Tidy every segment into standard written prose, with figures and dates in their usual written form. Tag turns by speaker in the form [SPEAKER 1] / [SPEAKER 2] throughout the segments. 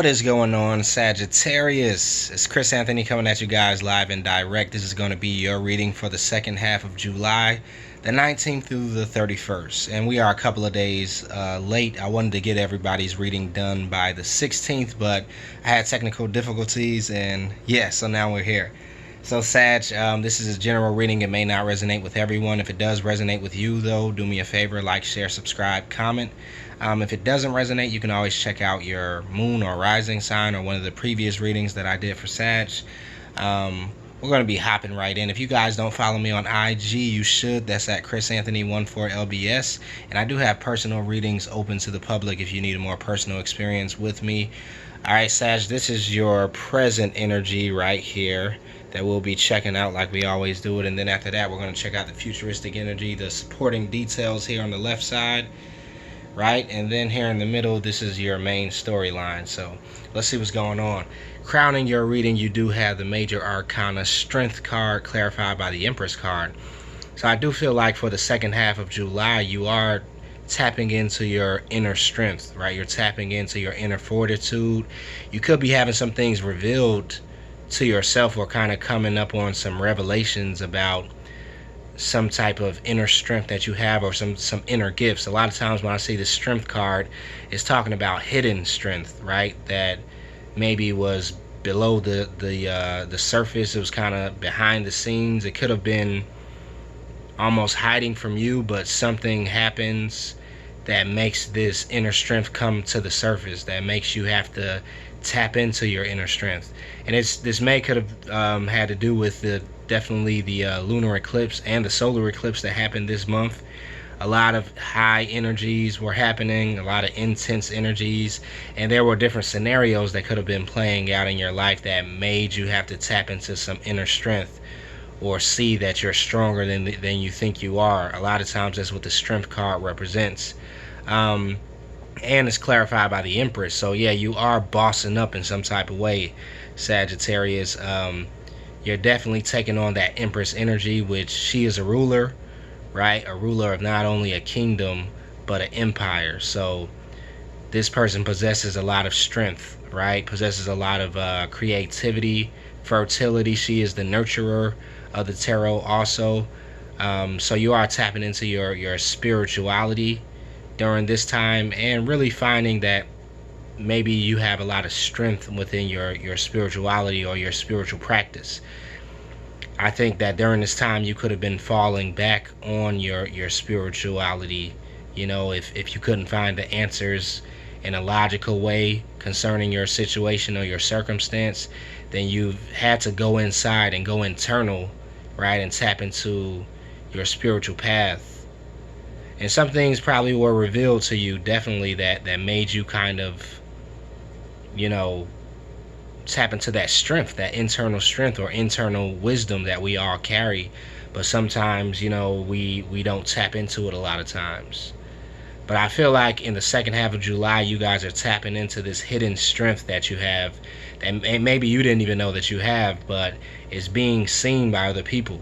[SPEAKER 1] What is going on, Sagittarius? It's Chris Anthony coming at you guys live and direct. This is going to be your reading for the second half of July, the 19th through the 31st. And we are a couple of days late. I wanted to get everybody's reading done by the 16th, but I had technical difficulties, and yeah, so now we're here. So Sag, this is a general reading. It may not resonate with everyone. If it does resonate with you, though, do me a favor, like, share, subscribe, comment. If it doesn't resonate, you can always check out your moon or rising sign or one of the previous readings that I did for Sag. We're going to be hopping right in. If you guys don't follow me on IG, you should. That's at chrisanthony14lbs. And I do have personal readings open to the public if you need a more personal experience with me. All right, Sag, this is your present energy right here that we'll be checking out like we always do it. And then after that, we're going to check out the futuristic energy, the supporting details here on the left side, right? And then here in the middle, this is your main storyline. So let's see what's going on. Crowning your reading, you do have the major arcana strength card clarified by the Empress card. So I do feel like for the second half of July, you are tapping into your inner strength, right? You're tapping into your inner fortitude. You could be having some things revealed to yourself or kind of coming up on some revelations about some type of inner strength that you have or some inner gifts. A lot of times when I see the strength card, it's talking about hidden strength, right? That maybe was below the surface. It was kind of behind the scenes. It could have been almost hiding from you, but something happens that makes this inner strength come to the surface, that makes you have to tap into your inner strength. And this may could have had to do with definitely the lunar eclipse and the solar eclipse that happened this month. A lot of high energies were happening, a lot of intense energies, and there were different scenarios that could have been playing out in your life that made you have to tap into some inner strength or see that you're stronger than you think you are. A lot of times that's what the strength card represents. And it's clarified by the Empress. So yeah, you are bossing up in some type of way, Sagittarius. You're definitely taking on that Empress energy, which she is a ruler, right? A ruler of not only a kingdom, but an empire. So this person possesses a lot of strength, right? Possesses a lot of creativity, fertility. She is the nurturer of the tarot also. So you are tapping into your spirituality during this time and really finding that maybe you have a lot of strength within your spirituality or your spiritual practice. I think that during this time you could have been falling back on your spirituality. You know, if you couldn't find the answers in a logical way concerning your situation or your circumstance, then you've had to go inside and go internal, right, and tap into your spiritual path. And some things probably were revealed to you, definitely, that made you kind of, you know, tap into that strength, that internal strength or internal wisdom that we all carry. But sometimes, you know, we don't tap into it a lot of times. But I feel like in the second half of July, you guys are tapping into this hidden strength that you have, and maybe you didn't even know that you have, but it's being seen by other people.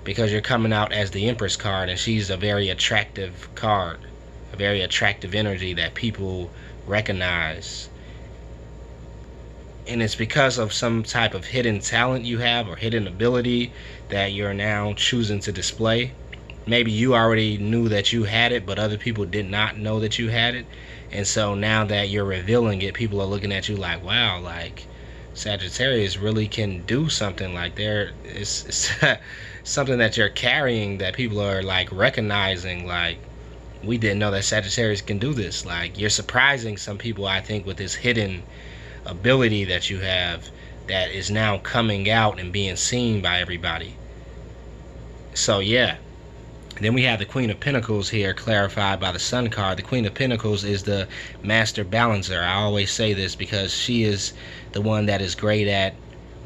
[SPEAKER 1] Because you're coming out as the Empress card, and she's a very attractive card, a very attractive energy that people recognize. And it's because of some type of hidden talent you have or hidden ability that you're now choosing to display. Maybe you already knew that you had it, but other people did not know that you had it. And so now that you're revealing it, people are looking at you like, wow, like Sagittarius really can do something. Like it's something that you're carrying that people are like recognizing, like, we didn't know that Sagittarius can do this. Like, you're surprising some people, I think, with this hidden ability that you have that is now coming out and being seen by everybody. So yeah. Then we have the Queen of Pentacles here clarified by the Sun card. The Queen of Pentacles is the master balancer. I always say this because she is the one that is great at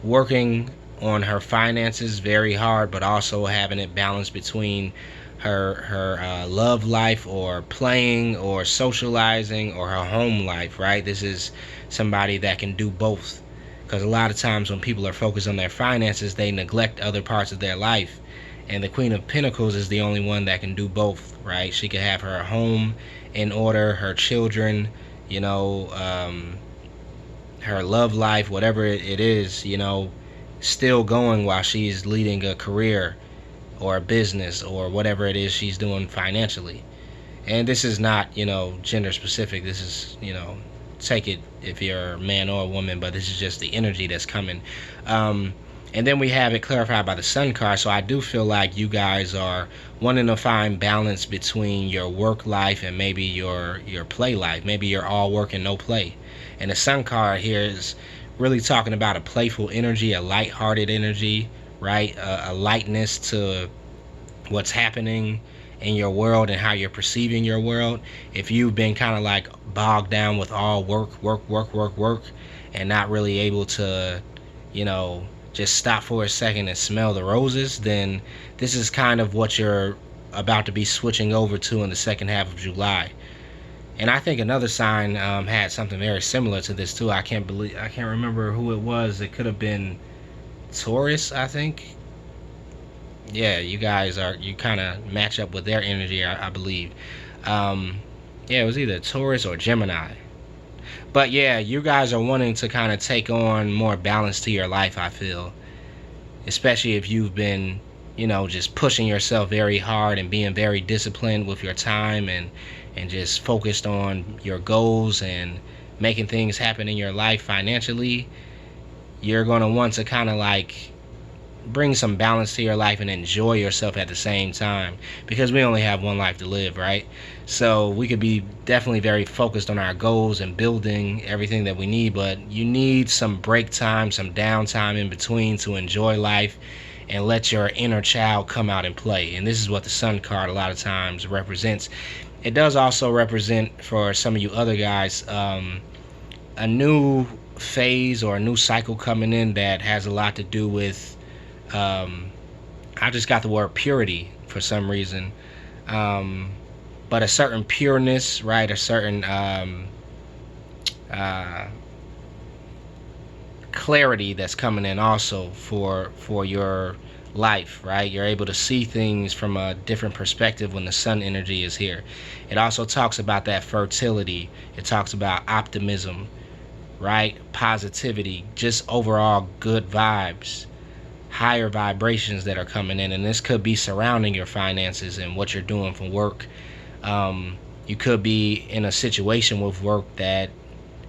[SPEAKER 1] working on her finances very hard, but also having it balanced between her love life or playing or socializing or her home life, right? This is somebody that can do both, because a lot of times when people are focused on their finances, they neglect other parts of their life. And the Queen of Pentacles is the only one that can do both, right? She can have her home in order, her children, you know, her love life, whatever it is, still going while she's leading a career or a business or whatever it is she's doing financially. And this is not, gender specific. This is, take it if you're a man or a woman, but this is just the energy that's coming. And then we have it clarified by the Sun card. So I do feel like you guys are wanting to find balance between your work life and maybe your play life. Maybe you're all work and no play. And the Sun card here is really talking about a playful energy, a lighthearted energy, right? A lightness to what's happening in your world and how you're perceiving your world. If you've been kind of like bogged down with all work, and not really able to, just stop for a second and smell the roses, then this is kind of what you're about to be switching over to in the second half of July. And I think another sign had something very similar to this too. I can't remember who it was. It could have been Taurus, I think. Yeah, you kind of match up with their energy, I believe. Yeah, it was either Taurus or Gemini. But yeah, you guys are wanting to kind of take on more balance to your life, I feel. Especially if you've been, just pushing yourself very hard and being very disciplined with your time and just focused on your goals and making things happen in your life financially. You're going to want to kind of like bring some balance to your life and enjoy yourself at the same time, because we only have one life to live, right? So we could be definitely very focused on our goals and building everything that we need, but you need some break time, some downtime in between to enjoy life and let your inner child come out and play. And this is what the Sun card a lot of times represents. It does also represent, for some of you other guys, a new phase or a new cycle coming in that has a lot to do with I just got the word purity for some reason, but a certain pureness, right? A certain clarity that's coming in also for your life, right? You're able to see things from a different perspective when the Sun energy is here. It also talks about that fertility. It talks about optimism, right? Positivity, just overall good vibes, higher vibrations that are coming in. And this could be surrounding your finances and what you're doing for work. You could be in a situation with work that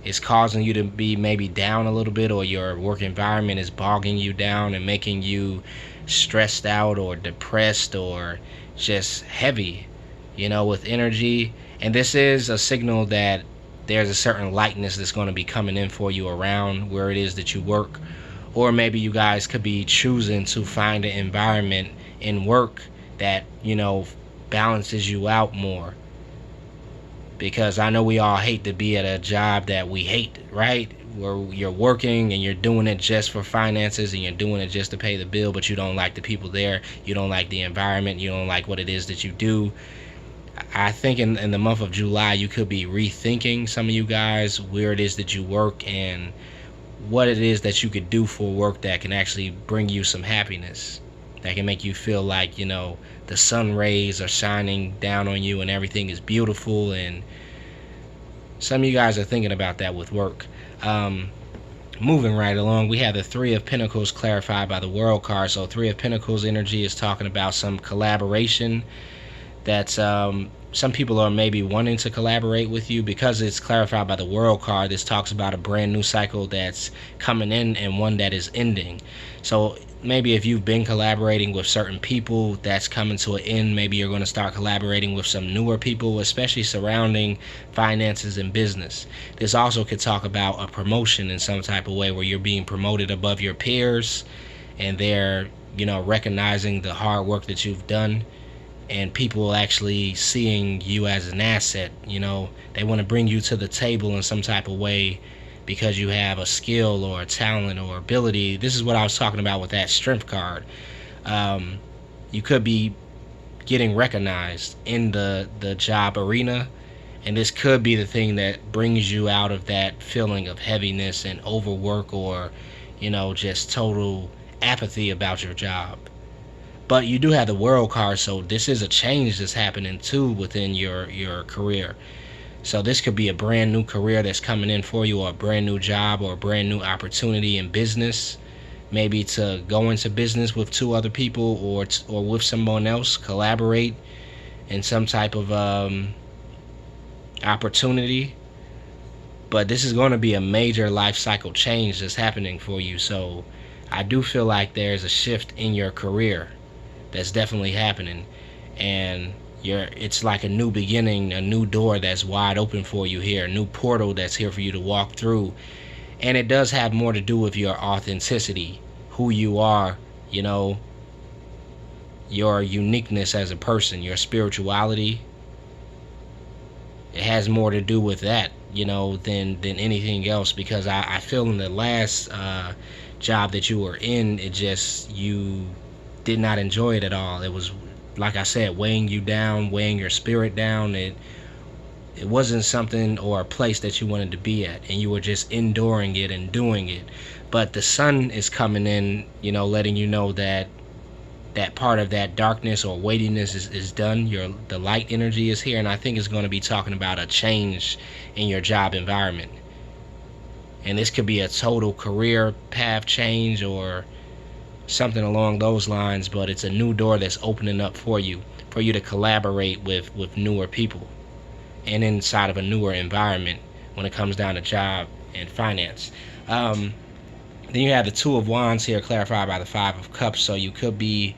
[SPEAKER 1] is causing you to be maybe down a little bit, or your work environment is bogging you down and making you stressed out or depressed or just heavy, with energy. And this is a signal that there's a certain lightness that's going to be coming in for you around where it is that you work. Or maybe you guys could be choosing to find an environment in work that, balances you out more. Because I know we all hate to be at a job that we hate, right? Where you're working and you're doing it just for finances and you're doing it just to pay the bill, but you don't like the people there. You don't like the environment. You don't like what it is that you do. I think in the month of July, you could be rethinking, some of you guys, where it is that you work and what it is that you could do for work that can actually bring you some happiness, that can make you feel like, the sun rays are shining down on you and everything is beautiful. And some of you guys are thinking about that with work. Moving right along, we have the Three of Pentacles clarified by the World card. So Three of Pentacles energy is talking about some collaboration that's some people are maybe wanting to collaborate with you. Because it's clarified by the World card, this talks about a brand new cycle that's coming in and one that is ending. So maybe if you've been collaborating with certain people, that's coming to an end. Maybe you're going to start collaborating with some newer people, especially surrounding finances and business. This also could talk about a promotion in some type of way, where you're being promoted above your peers and they're, recognizing the hard work that you've done. And people actually seeing you as an asset. They want to bring you to the table in some type of way because you have a skill or a talent or ability. This is what I was talking about with that Strength card. You could be getting recognized in the job arena, and this could be the thing that brings you out of that feeling of heaviness and overwork, or just total apathy about your job. But you do have the World card, so this is a change that's happening too within your career. So this could be a brand new career that's coming in for you, or a brand new job, or a brand new opportunity in business. Maybe to go into business with two other people, or with someone else, collaborate in some type of opportunity. But this is going to be a major life cycle change that's happening for you. So I do feel like there's a shift in your career that's definitely happening, and it's like a new beginning, a new door that's wide open for you here, a new portal that's here for you to walk through. And it does have more to do with your authenticity, who you are, your uniqueness as a person, your spirituality. It has more to do with that, than anything else, because I feel in the last job that you were in, you did not enjoy it at all. It was, like I said, weighing you down, weighing your spirit down. It wasn't something or a place that you wanted to be at, and you were just enduring it and doing it. But the sun is coming in, letting you know that part of that darkness or weightiness is done. The light energy is here, and I think it's going to be talking about a change in your job environment. And this could be a total career path change or something along those lines, but it's a new door that's opening up for you to collaborate with newer people and inside of a newer environment when it comes down to job and finance. Then you have the Two of Wands here, clarified by the Five of Cups. So you could be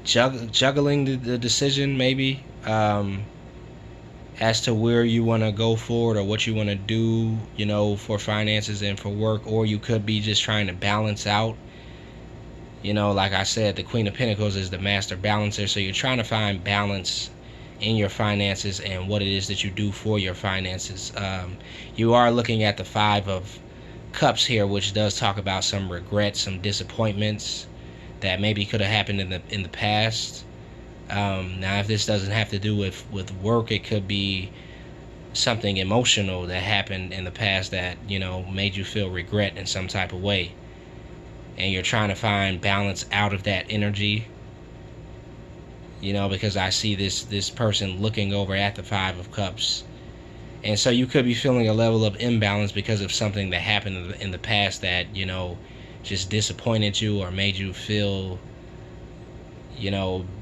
[SPEAKER 1] juggling the decision, maybe, as to where you want to go forward or what you want to do, for finances and for work. Or you could be just trying to balance out. Like I said, the Queen of Pentacles is the master balancer. So you're trying to find balance in your finances and what it is that you do for your finances. You are looking at the Five of Cups here, which does talk about some regrets, some disappointments that maybe could have happened in the past. Now, if this doesn't have to do with work, it could be something emotional that happened in the past that made you feel regret in some type of way, and you're trying to find balance out of that energy. Because I see this person looking over at the Five of Cups. And so you could be feeling a level of imbalance because of something that happened in the past that, just disappointed you or made you feel,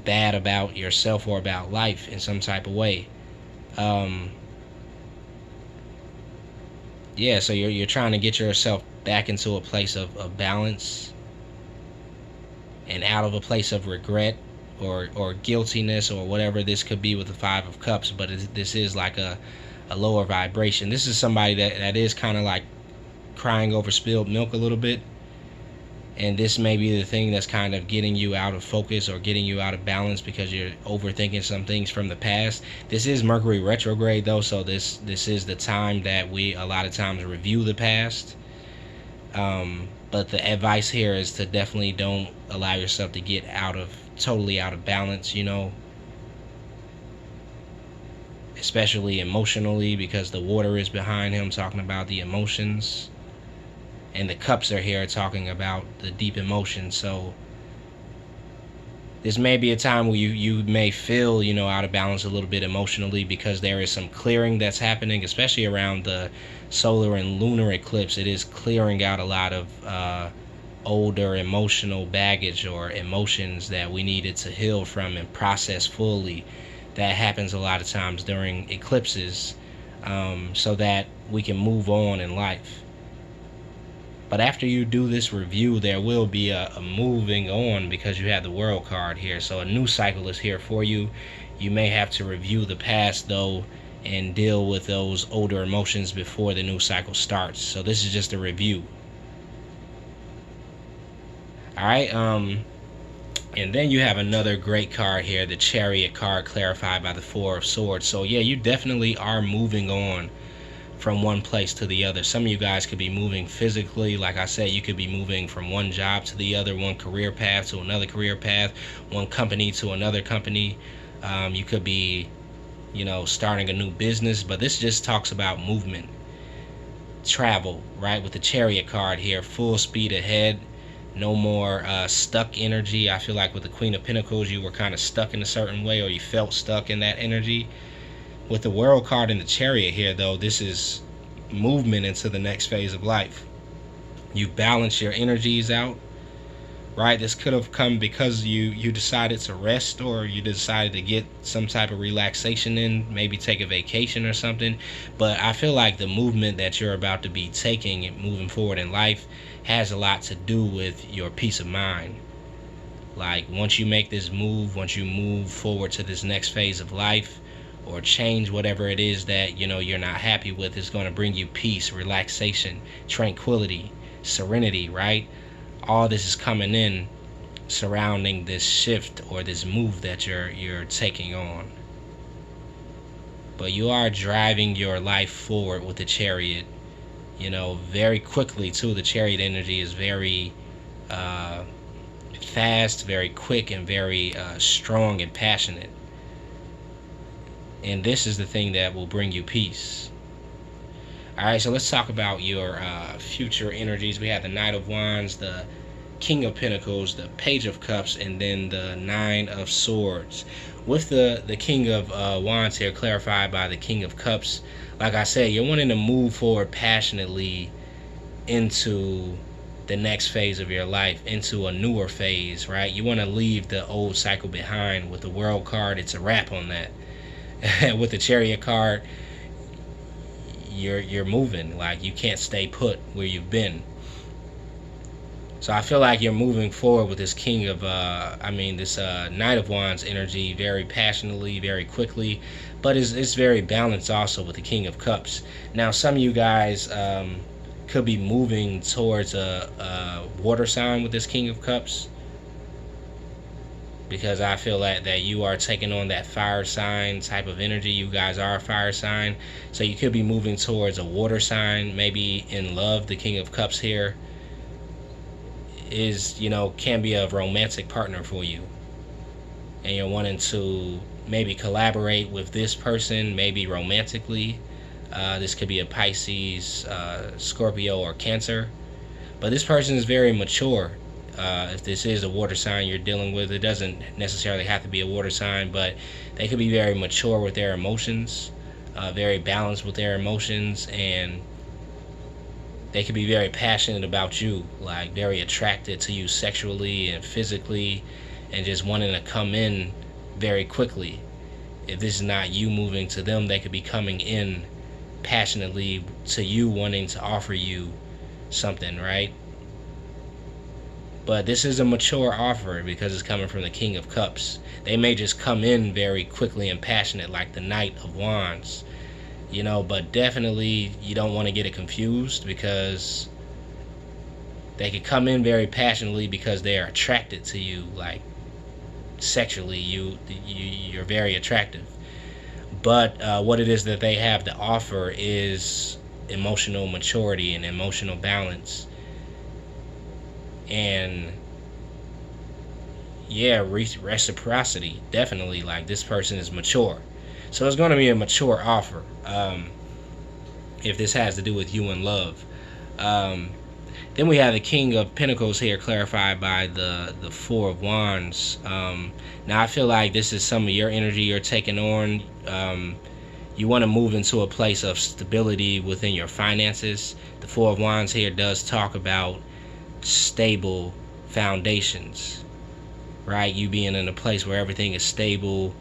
[SPEAKER 1] bad about yourself or about life in some type of way. Yeah, so you're trying to get yourself back into a place of balance and out of a place of regret or guiltiness or whatever this could be with the Five of Cups. But this is like a lower vibration. This is somebody that is kind of like crying over spilled milk a little bit, and this may be the thing that's kind of getting you out of focus or getting you out of balance because you're overthinking some things from the past. This is Mercury retrograde though, so this is the time that we a lot of times review the past. But the advice here is to definitely don't allow yourself to get totally out of balance, especially emotionally, because the water is behind him talking about the emotions, and the cups are here talking about the deep emotions. So this may be a time where you may feel out of balance a little bit emotionally, because there is some clearing that's happening, especially around the solar and lunar eclipse. It is clearing out a lot of older emotional baggage or emotions that we needed to heal from and process fully. That happens a lot of times during eclipses, so that we can move on in life. But after you do this review, there will be a moving on, because you have the World card here. So a new cycle is here for you. You may have to review the past though and deal with those older emotions before the new cycle starts. So this is just a review. All right. And then you have another great card here, the Chariot card, clarified by the Four of Swords. So yeah, you definitely are moving on from one place to the other. Some of you guys could be moving physically. Like I said, you could be moving from one job to the other, one career path to another career path, one company to another company. You could be, starting a new business, but this just talks about movement, travel, right? With the Chariot card here, full speed ahead. No more stuck energy. I feel like with the Queen of Pentacles, you were kind of stuck in a certain way, or you felt stuck in that energy. With the World card in the Chariot here, though, this is movement into the next phase of life. You balance your energies out, right? This could have come because you decided to rest, or you decided to get some type of relaxation in, maybe take a vacation or something. But I feel like the movement that you're about to be taking and moving forward in life has a lot to do with your peace of mind. Like, once you make this move, once you move forward to this next phase of life, or change whatever it is that you're not happy with, it's going to bring you peace, relaxation, tranquility, serenity, right? All this is coming in surrounding this shift or this move that you're taking on. But you are driving your life forward with the Chariot, very quickly too. The Chariot energy is very fast, very quick, and very strong and passionate. And this is the thing that will bring you peace. Alright, so let's talk about your future energies. We have the Knight of Wands, the King of Pentacles, the Page of Cups, and then the Nine of Swords. With the King of Wands here, clarified by the King of Cups, like I said, you're wanting to move forward passionately into the next phase of your life, into a newer phase, right? You want to leave the old cycle behind. With the World card, it's a wrap on that. With the Chariot card, you're moving. Like, you can't stay put where you've been. So I feel like you're moving forward with this King of this Knight of Wands energy very passionately, very quickly, but it's very balanced also with the King of Cups. Now, some of you guys could be moving towards a water sign with this King of Cups, because I feel that you are taking on that fire sign type of energy. You guys are a fire sign, so you could be moving towards a water sign, maybe in love. The King of Cups here is, can be a romantic partner for you, and you're wanting to maybe collaborate with this person, maybe romantically. This could be a Pisces, Scorpio, or Cancer, but this person is very mature. If this is a water sign you're dealing with, it doesn't necessarily have to be a water sign, but they could be very mature with their emotions, very balanced with their emotions, and they could be very passionate about you, like very attracted to you sexually and physically, and just wanting to come in very quickly. If this is not you moving to them, they could be coming in passionately to you, wanting to offer you something, right? But this is a mature offer because it's coming from the King of Cups. They may just come in very quickly and passionate like the Knight of Wands, but definitely you don't want to get it confused, because they could come in very passionately because they are attracted to you, like sexually. You're very attractive. But what it is that they have to offer is emotional maturity and emotional balance. And reciprocity. Definitely, like, this person is mature, so it's going to be a mature offer, if this has to do with you and love. Then we have the King of Pentacles here, clarified by the Four of Wands. Now I feel like this is some of your energy you're taking on. You want to move into a place of stability within your finances. The Four of Wands here does talk about stable foundations, right? You being in a place where everything is stable,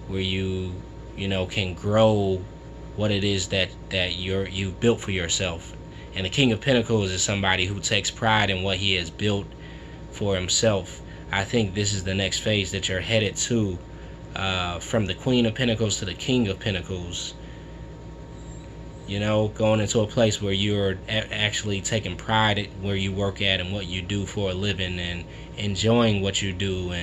[SPEAKER 1] where you can grow what it is that you've built for yourself. And the King of Pentacles is somebody who takes pride in what he has built for himself. I think this is the next phase that you're headed to, from the Queen of Pentacles to the King of Pentacles. Going into a place where you're actually taking pride at where you work at and what you do for a living, and enjoying what you do,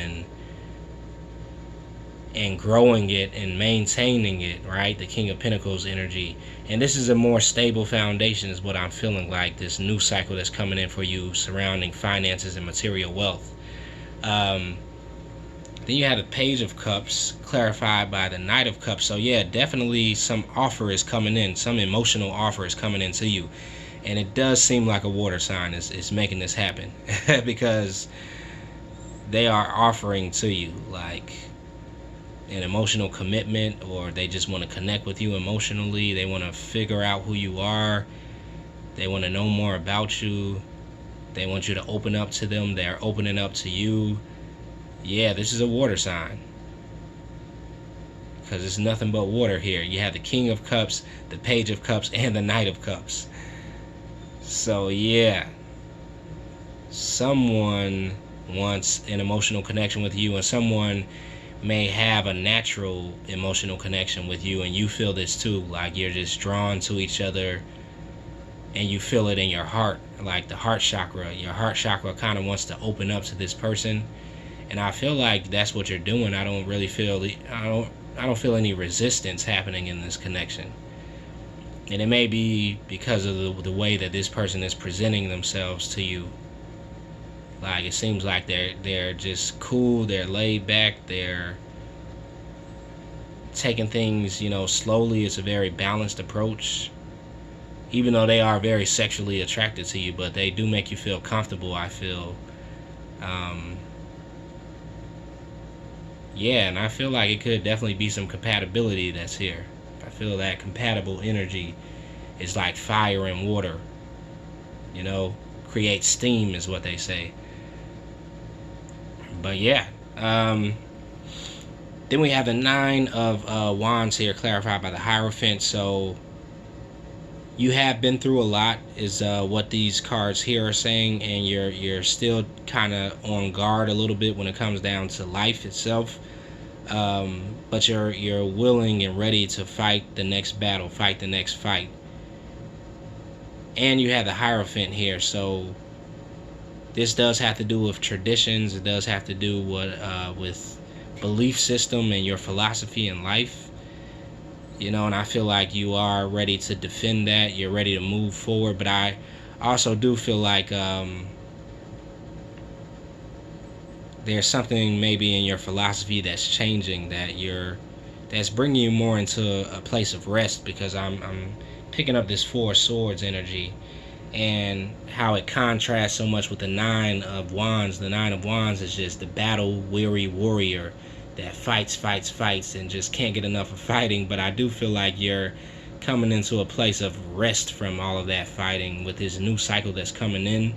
[SPEAKER 1] and growing it and maintaining it, right? The King of Pentacles energy. And this is a more stable foundation, is what I'm feeling like, this new cycle that's coming in for you surrounding finances and material wealth. Then you have the Page of Cups, clarified by the Knight of Cups. So yeah, definitely some offer is coming in. Some emotional offer is coming into you. And it does seem like a water sign is making this happen. Because they are offering to you. Like, an emotional commitment, or they just want to connect with you emotionally. They want to figure out who you are. They want to know more about you. They want you to open up to them. They're opening up to you. Yeah, this is a water sign, because it's nothing but water here. You have the King of Cups, the Page of Cups, and the Knight of Cups. So yeah, someone wants an emotional connection with you, and someone may have a natural emotional connection with you, and you feel this too. Like, you're just drawn to each other, and you feel it in your heart, like the heart chakra. Your heart chakra kind of wants to open up to this person, and I feel like that's what you're doing. I don't really feel I don't feel any resistance happening in this connection. And it may be because of the way that this person is presenting themselves to you. Like, it seems like they're just cool, they're laid back, they're taking things, slowly. It's a very balanced approach. Even though they are very sexually attracted to you, but they do make you feel comfortable, I feel. Yeah, and I feel like it could definitely be some compatibility that's here. I feel that compatible energy is like fire and water. Create steam is what they say. But yeah, then we have the Nine of Wands here, clarified by the Hierophant. So you have been through a lot, is what these cards here are saying, and you're still kind of on guard a little bit when it comes down to life itself. But you're willing and ready to fight the next battle, fight the next fight. And you have the Hierophant here, so this does have to do with traditions. It does have to do with belief system and your philosophy in life. And I feel like you are ready to defend that. You're ready to move forward. But I also do feel like there's something maybe in your philosophy that's changing, that's bringing you more into a place of rest, because I'm picking up this Four of Swords energy, and how it contrasts so much with the Nine of Wands. The Nine of Wands is just the battle-weary warrior that fights, and just can't get enough of fighting. But I do feel like you're coming into a place of rest from all of that fighting with this new cycle that's coming in.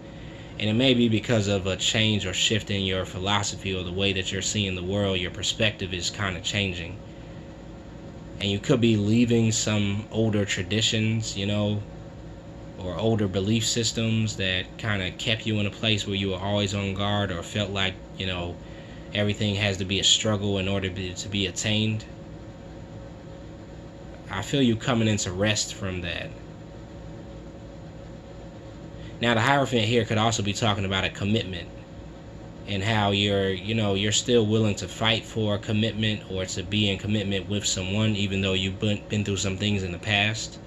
[SPEAKER 1] And it may be because of a change or shift in your philosophy, or the way that you're seeing the world. Your perspective is kind of changing. And you could be leaving some older traditions, or older belief systems that kind of kept you in a place where you were always on guard, or felt like, everything has to be a struggle in order to be attained. I feel you coming into rest from that. Now, the Hierophant here could also be talking about a commitment, and how you're still willing to fight for a commitment, or to be in commitment with someone, even though you've been through some things in the past.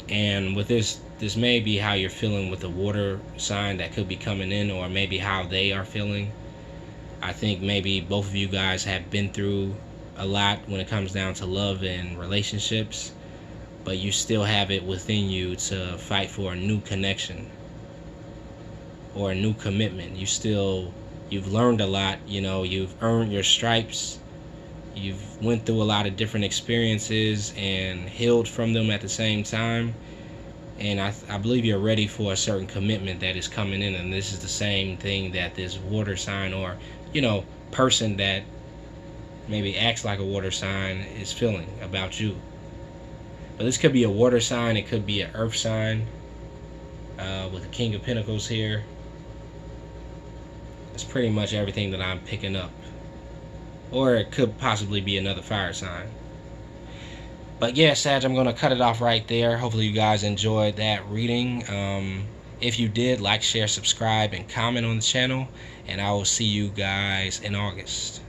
[SPEAKER 1] And with this may be how you're feeling with the water sign that could be coming in, or maybe how they are feeling. I think maybe both of you guys have been through a lot when it comes down to love and relationships, but you still have it within you to fight for a new connection or a new commitment. You've learned a lot, you've earned your stripes. You've went through a lot of different experiences and healed from them at the same time. And I believe you're ready for a certain commitment that is coming in. And this is the same thing that this water sign, or, person that maybe acts like a water sign, is feeling about you. But this could be a water sign. It could be an earth sign, with the King of Pentacles here. It's pretty much everything that I'm picking up. Or it could possibly be another fire sign. But yeah, Sag, I'm going to cut it off right there. Hopefully you guys enjoyed that reading. If you did, like, share, subscribe, and comment on the channel. And I will see you guys in August.